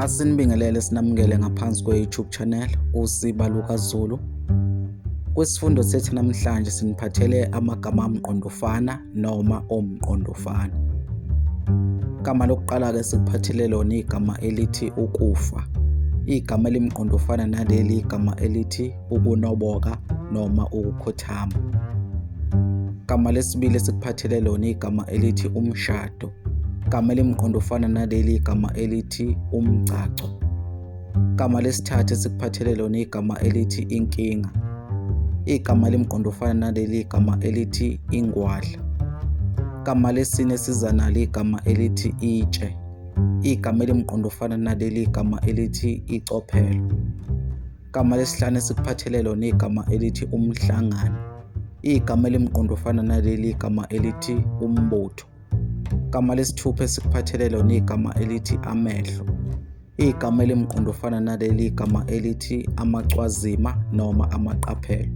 Asinibingelele sinamukele ngaphansi kwe-YouTube channel uSiba Luka-Zulu. Kwisifundo sethu namhlanje siniphathele amagama amqondofana noma omqondofana. Igama lokuqala ke sikuphathele lona igama elithi ukufa. Igama elimqondofana naleli igama elithi ukunoboka noma ukukhothama. Igama lesibili sikuphathele lona igama elithi umshado. Igama elimqondofana naleli igama elithi umgcaco. Igama lesithathu sikuphathele lona igama elithi inkinga. Igama elimqondofana naleli igama elithi ingwadla. Igama lesine siza nalo igama elithi itshe. Igama elimqondofana naleli igama elithi icophelo. Igama lesihlanu sikuphathele lona igama elithi umhlangano. Igama elimqondofana naleli igama elithi umbutho. Igama lesithupha sikuphathele lona igama elithi amehlo. Igama elimqondofana naleli igama elithi amacwazima noma amaqaphelo.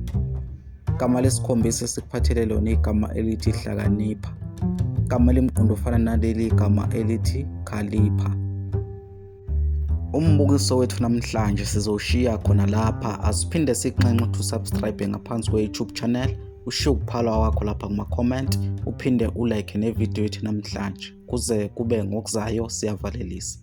Igama lesikhombisa sikuphathele lona igama elithi hlakanipha. Igama elimqondofana naleli igama elithi khalipha. Umbukiso wethu namhlanje sizowushiya khona lapha. Asiphinde sikunxenxe ukuthi usubscribe ngaphansi kwe-YouTube channel, ushiye ukuphala wakho lapha kuma-comment, uphinde ulike nevideo yethu namhlanje. Kuze kube ngokuzayo siyavalelisa.